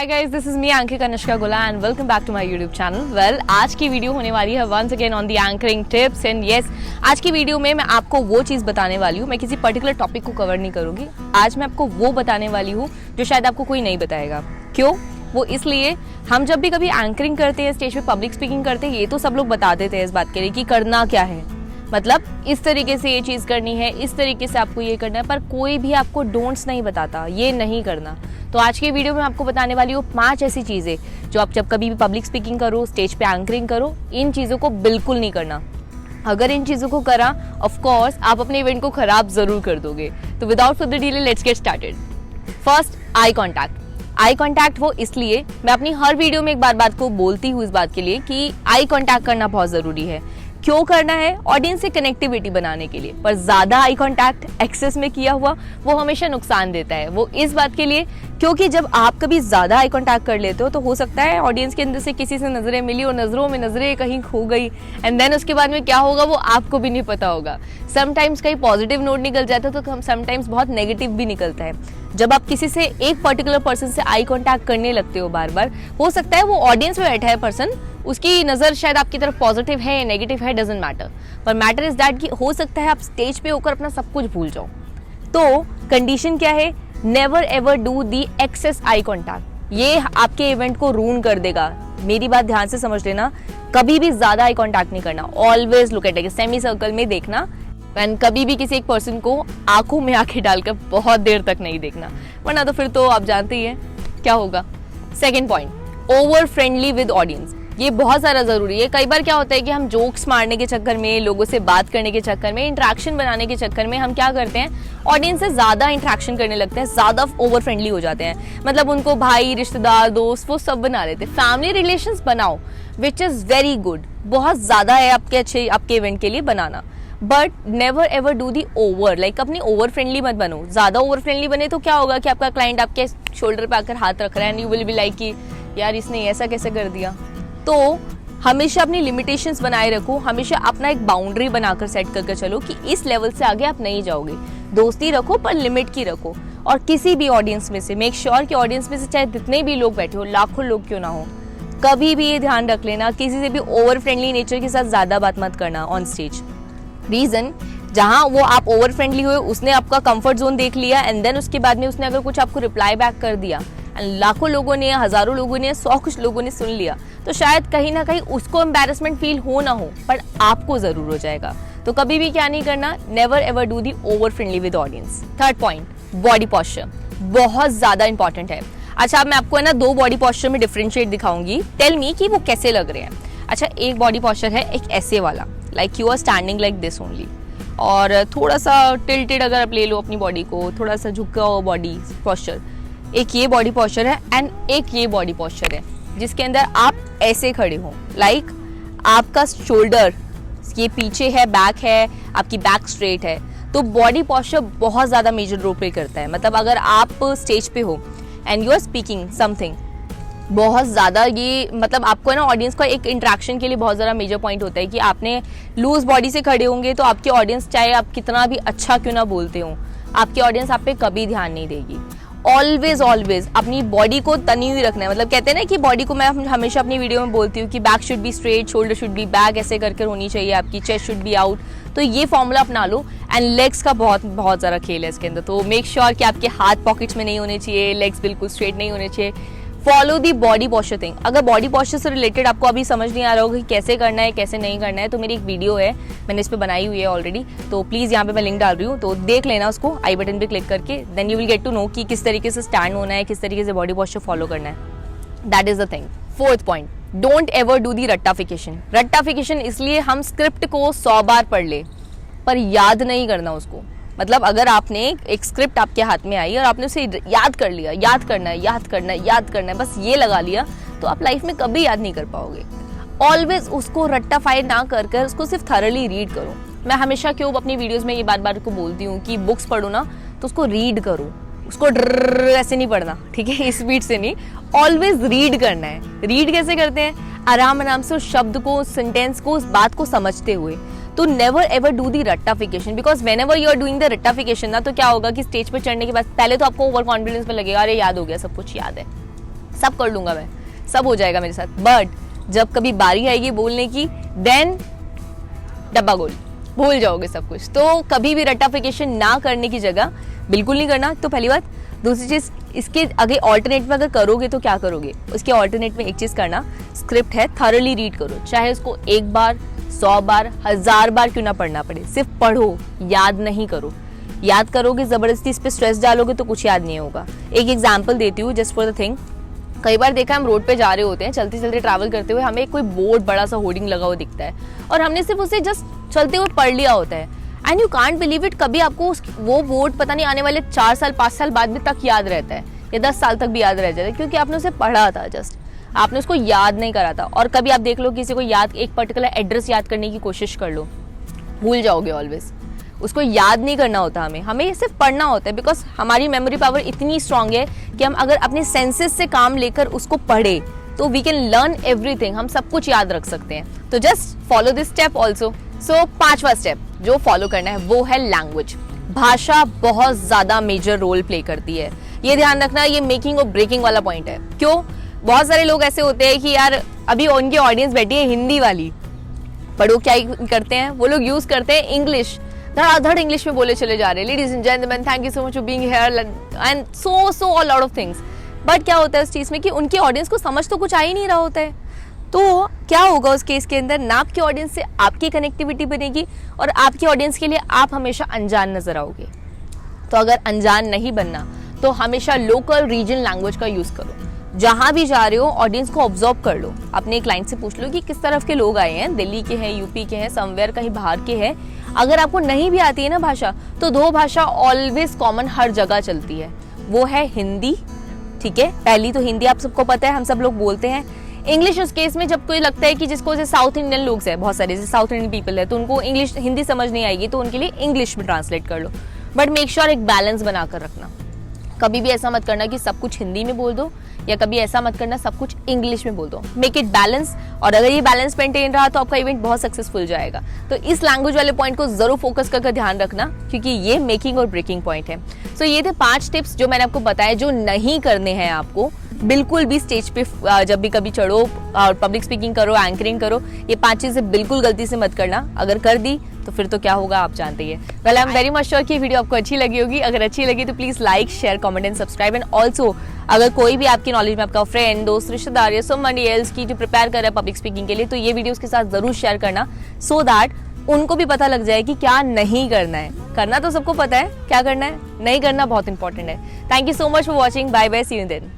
Hi guys, this is me anchor Kanishka Gula and welcome back to my YouTube channel. Well, आज की video होने वाली है once again on the anchoring tips and yes, आज की video में मैं आपको वो चीज़ बताने वाली हूँ। मैं किसी पर्टिकुलर टॉपिक को कवर नहीं करूँगी। आज मैं आपको वो बताने वाली हूँ जो शायद आपको कोई नहीं बताएगा। क्यों? वो इसलिए, हम जब भी कभी एंकरिंग करते हैं, स्टेज पे पब्लिक स्पीकिंग करते हैं, ये तो सब लोग बता देते हैं इस बात के लिए कि करना क्या है, मतलब इस तरीके से ये चीज़ करनी है, इस तरीके से आपको ये करना है, पर कोई भी आपको डोंट्स नहीं बताता, ये नहीं करना। तो आज की वीडियो में आपको बताने वाली हूँ 5 ऐसी चीज़ें जो आप जब कभी भी पब्लिक स्पीकिंग करो, स्टेज पे एंकरिंग करो, इन चीज़ों को बिल्कुल नहीं करना। अगर इन चीज़ों को करा, ऑफ कोर्स आप अपने इवेंट को खराब जरूर कर दोगे। तो without further delay let's get started. First, eye contact. Eye contact वो इसलिए, मैं अपनी हर वीडियो में एक बात को बोलती हूँ इस बात के लिए कि आई कॉन्टैक्ट करना बहुत ज़रूरी है। क्यों करना है? ऑडियंस से कनेक्टिविटी बनाने के लिए। पर ज़्यादा आई कांटेक्ट एक्सेस में किया हुआ वो हमेशा नुकसान देता है। वो इस बात के लिए क्योंकि जब आप कभी ज़्यादा आई कांटेक्ट कर लेते हो तो हो सकता है ऑडियंस के अंदर से किसी से नज़रें मिली और नज़रों में नज़रें कहीं खो गई, एंड देन उसके बाद में क्या होगा वो आपको भी नहीं पता होगा। समटाइम्स कहीं पॉजिटिव नोट निकल जाता है तो समटाइम्स बहुत नेगेटिव भी निकलता है। जब आप किसी से, एक पर्टिकुलर पर्सन से आई कांटेक्ट करने लगते हो बार बार, हो सकता है वो ऑडियंस में बैठा है पर्सन, उसकी नज़र शायद आपकी तरफ पॉजिटिव है या नेगेटिव है, डजंट मैटर, पर मैटर इज दैट कि हो सकता है आप स्टेज पे होकर अपना सब कुछ भूल जाओ। तो कंडीशन क्या है? Never ever do the excess eye contact. ये आपके इवेंट को रूइन कर देगा। मेरी बात ध्यान से समझ लेना, कभी भी ज्यादा आई कांटेक्ट नहीं करना। Always look at, semi circle में देखना, एंड कभी भी किसी एक पर्सन को आंखों में आंखें डालकर बहुत देर तक नहीं देखना, वरना तो फिर तो आप जानते ही हैं क्या होगा। Second point, over friendly with audience. ये बहुत सारा जरूरी है। कई बार क्या होता है कि हम जोक्स मारने के चक्कर में, लोगों से बात करने के चक्कर में, इंटरेक्शन बनाने के चक्कर में हम क्या करते हैं, ऑडियंस से ज्यादा इंटरेक्शन करने लगते हैं, ज्यादा ओवर फ्रेंडली हो जाते हैं। मतलब उनको भाई, रिश्तेदार, दोस्त वो सब बना लेते हैं। फैमिली रिलेशंस बनाओ, विच इज वेरी गुड, बहुत ज्यादा है आपके इवेंट के लिए बनाना, but never ever do the over, like अपनी ओवर फ्रेंडली मत बनो। ज्यादा ओवर फ्रेंडली बने तो क्या होगा कि आपका क्लाइंट आपके शोल्डर पे आकर हाथ रख रहा है and you will be like कि यार इसने ऐसा कैसे कर दिया। तो हमेशा अपनी लिमिटेशंस बनाए रखो, हमेशा अपना एक बाउंड्री बनाकर सेट करके चलो कि इस लेवल से आगे आप नहीं जाओगे। दोस्ती रखो पर लिमिट की रखो। और किसी भी ऑडियंस में से मेक श्योर कि ऑडियंस में से चाहे जितने भी लोग बैठे हो, लाखों लोग क्यों ना हो, कभी भी ये ध्यान रख लेना, किसी से भी ओवर फ्रेंडली नेचर के साथ ज्यादा बात मत करना ऑन स्टेज। रीजन, जहां वो आप ओवर फ्रेंडली हुए, उसने आपका कंफर्ट जोन देख लिया एंड देन उसके बाद में उसने अगर कुछ आपको रिप्लाई बैक कर दिया, लाखों लोगों ने, हजारों लोगों ने, 100 कुछ लोगों ने सुन लिया, तो शायद कहीं ना कहीं उसको एम्बैरेसमेंट फील हो ना हो, पर आपको जरूर हो जाएगा। तो कभी भी क्या नहीं करना, never ever do the over friendly with audience. Third point, body posture बहुत ज्यादा इंपॉर्टेंट है। अच्छा, अब मैं आपको है ना 2 बॉडी पॉस्चर में डिफरेंशिएट दिखाऊंगी, टेल मी कि वो कैसे लग रहे हैं। अच्छा, एक बॉडी पॉस्चर है एक ऐसे वाला, like you are standing like this only, और थोड़ा सा टिल्टेड अगर आप ले लो अपनी बॉडी को, थोड़ा सा झुका हुआ बॉडी पॉस्चर। एक ये बॉडी पॉस्चर है एंड एक ये बॉडी पॉस्चर है जिसके अंदर आप ऐसे खड़े हो, लाइक आपका शोल्डर ये पीछे है, बैक है, आपकी बैक स्ट्रेट है। तो बॉडी पॉस्चर बहुत ज़्यादा मेजर रोल प्ले करता है। मतलब अगर आप स्टेज पे हो and you are speaking something, बहुत ज़्यादा ये, मतलब आपको है ना ऑडियंस का एक इंटरेक्शन के लिए बहुत ज़्यादा मेजर पॉइंट होता है कि आपने लूज बॉडी से खड़े होंगे तो आपकी ऑडियंस, चाहे आप कितना भी अच्छा क्यों ना बोलते हो, आपकी ऑडियंस आप पे कभी ध्यान नहीं देगी। ऑलवेज अपनी बॉडी को तनी हुई रखना है। मतलब कहते हैं ना कि बॉडी को, मैं हमेशा अपनी वीडियो में बोलती हूँ कि back should be straight, shoulder should be back, ऐसे करके होनी चाहिए आपकी, चेस्ट शुड बी आउट। तो ये फॉर्मूला अपना लो। एंड लेग्स का बहुत ज़्यादा खेल है इसके अंदर, तो मेक श्योर कि आपके हाथ पॉकेट्स में नहीं होने चाहिए, लेग्स बिल्कुल स्ट्रेट नहीं होने चाहिए। Follow the body posture thing. अगर बॉडी पॉस्चर से रिलेटेड आपको अभी समझ नहीं आ रहा होगा कि कैसे करना है, कैसे नहीं करना है, तो मेरी एक वीडियो है, मैंने इस पर बनाई हुई है ऑलरेडी, तो प्लीज़ यहाँ पे मैं लिंक डाल रही हूँ, तो देख लेना उसको आई बटन पे क्लिक करके। Then you will get to know कि किस तरीके से स्टैंड होना है, किस तरीके से बॉडी पॉस्चर फॉलो करना है। That is the thing. Fourth point, don't ever do the रट्टाफिकेशन। रट्टाफिकेशन इसलिए, हम स्क्रिप्ट को 100 बार पढ़ ले पर याद नहीं करना उसको। मतलब अगर आपने एक स्क्रिप्ट आपके हाथ में आई और आपने उसे याद कर लिया, याद करना है, बस ये लगा लिया, तो आप लाइफ में कभी याद नहीं कर पाओगे। ऑलवेज उसको रट्टाफाई ना कर उसको सिर्फ थरली रीड करो। मैं हमेशा क्यों अपनी वीडियोस में ये बार को बोलती हूँ कि बुक्स पढ़ो ना तो उसको रीड करो, उसको ऐसे नहीं पढ़ना, ठीक है, इस स्पीड से नहीं, ऑलवेज रीड करना है। रीड कैसे करते हैं? आराम से उस शब्द को, उस सेंटेंस को, उस बात को समझते हुए। तो नेवर एवर डू दी रट्टाफिकेशन, because whenever you are doing the रट्टाफिकेशन ना, तो क्या होगा कि स्टेज पर चढ़ने के बाद पहले तो आपको ओवर कॉन्फिडेंस में लगेगा, अरे याद हो गया, सब कुछ याद है, सब कर लूंगा मैं, सब हो जाएगा मेरे साथ, बट जब कभी बारी आएगी बोलने की, देन डब्बा गोल, भूल जाओगे सब कुछ। तो कभी भी रट्टाफिकेशन ना करने की जगह बिल्कुल नहीं करना। तो पहली बात। दूसरी चीज़, इसके आगे ऑल्टरनेट में अगर करोगे तो क्या करोगे, उसके ऑल्टरनेट में एक चीज़ करना, स्क्रिप्ट है थॉरली रीड करो, चाहे उसको 1 बार 100 बार 1000 बार क्यों ना पढ़ना पड़े, सिर्फ पढ़ो, याद नहीं करो। याद करोगे जबरदस्ती इस पे स्ट्रेस डालोगे तो कुछ याद नहीं होगा। एक एग्जाम्पल देती हूँ जस्ट फॉर द थिंग। कई बार देखा हम रोड पे जा रहे होते हैं, चलते चलते ट्रैवल करते हुए, हमें कोई बोर्ड बड़ा सा होर्डिंग लगा हुआ दिखता है और हमने सिर्फ उसे जस्ट चलते हुए पढ़ लिया होता है, and you can't believe it, कभी आपको वो बोर्ड पता नहीं आने वाले 4 साल 5 साल बाद भी तक याद रहता है, या 10 साल तक भी याद रह जाता है, क्योंकि आपने उसे पढ़ा था, जस्ट आपने उसको याद नहीं करा था। और कभी आप देख लो किसी को याद, एक पर्टिकुलर एड्रेस याद करने की कोशिश कर लो, भूल जाओगे ऑलवेज। उसको याद नहीं करना होता, हमें सिर्फ पढ़ना होता है, बिकॉज हमारी मेमोरी पावर इतनी स्ट्रांग है कि हम अगर अपने सेंसेस से काम लेकर उसको पढ़े तो वी कैन लर्न एवरीथिंग, हम सब कुछ याद रख सकते हैं। तो just follow this step also. So 5वां स्टेप जो फॉलो करना है वो है लैंग्वेज। भाषा बहुत ज्यादा मेजर रोल प्ले करती है, ये ध्यान रखना, ये मेकिंग और ब्रेकिंग वाला पॉइंट है। क्यों? बहुत सारे लोग ऐसे होते हैं कि यार अभी उनकी ऑडियंस बैठी है हिंदी वाली, पर वो क्या करते हैं, वो लोग यूज करते हैं इंग्लिश, धड़ाधड़ इंग्लिश में बोले चले जा रहे हैं, ladies and gentleman thank you so much for being here and so a lot of things. But क्या होता है इस चीज में कि उनकी ऑडियंस को समझ तो कुछ आ ही नहीं रहा होता है। तो क्या होगा उस केस के अंदर, ना आपकी ऑडियंस से आपकी कनेक्टिविटी बनेगी और आपकी ऑडियंस के लिए आप हमेशा अनजान नजर आओगे। तो अगर अनजान नहीं बनना तो हमेशा लोकल रीजन लैंग्वेज का यूज करो। जहां भी जा रहे हो ऑडियंस को ऑब्जर्व कर लो, अपने क्लाइंट से पूछ लो कि किस तरफ के लोग आए हैं, दिल्ली के हैं, यूपी के हैं, समवेयर कहीं बाहर के हैं। अगर आपको नहीं भी आती है ना भाषा, तो 2 भाषा ऑलवेज कॉमन हर जगह चलती है, वो है हिंदी, ठीक है, पहली तो हिंदी आप सबको पता है, हम सब लोग बोलते हैं। इंग्लिश उस केस में जब कोई लगता है कि जिसको जैसे साउथ इंडियन लोग हैं, बहुत सारे जैसे साउथ इंडियन पीपल है, तो उनको इंग्लिश हिंदी समझ नहीं आएगी, तो उनके लिए इंग्लिश में ट्रांसलेट कर लो। बट मेक श्योर एक बैलेंस बनाकर रखना, कभी भी ऐसा मत करना कि सब कुछ हिंदी में बोल दो, या कभी ऐसा मत करना सब कुछ इंग्लिश में बोल दो। मेक इट बैलेंस, और अगर ये बैलेंस मेंटेन रहा तो आपका इवेंट बहुत सक्सेसफुल जाएगा। तो इस लैंग्वेज वाले पॉइंट को जरूर फोकस करके ध्यान रखना, क्योंकि ये मेकिंग और ब्रेकिंग पॉइंट है। सो ये थे 5 टिप्स जो मैंने आपको बताया, जो नहीं करने हैं आपको बिल्कुल भी स्टेज पे जब भी कभी चढ़ो और पब्लिक स्पीकिंग करो, एंकरिंग करो, ये 5 चीजें बिल्कुल गलती से मत करना। अगर कर दी तो फिर तो क्या होगा आप जानते ही हैं। Well I am very much sure कि वीडियो आपको अच्छी लगी होगी। अगर अच्छी लगी तो please like, share, comment and subscribe. And also अगर कोई भी आपकी नॉलेज में आपका फ्रेंड, दोस्त, रिश्तेदार या समबडी एल्स की जो प्रिपेयर कर रहा है पब्लिक स्पीकिंग के लिए, तो ये वीडियो उसके साथ जरूर शेयर करना, सो दैट उनको भी पता लग जाए कि क्या नहीं करना है। करना तो सबको पता है, क्या करना है, नहीं करना बहुत इंपॉर्टेंट है। Thank you so much for watching, bye bye, see you then.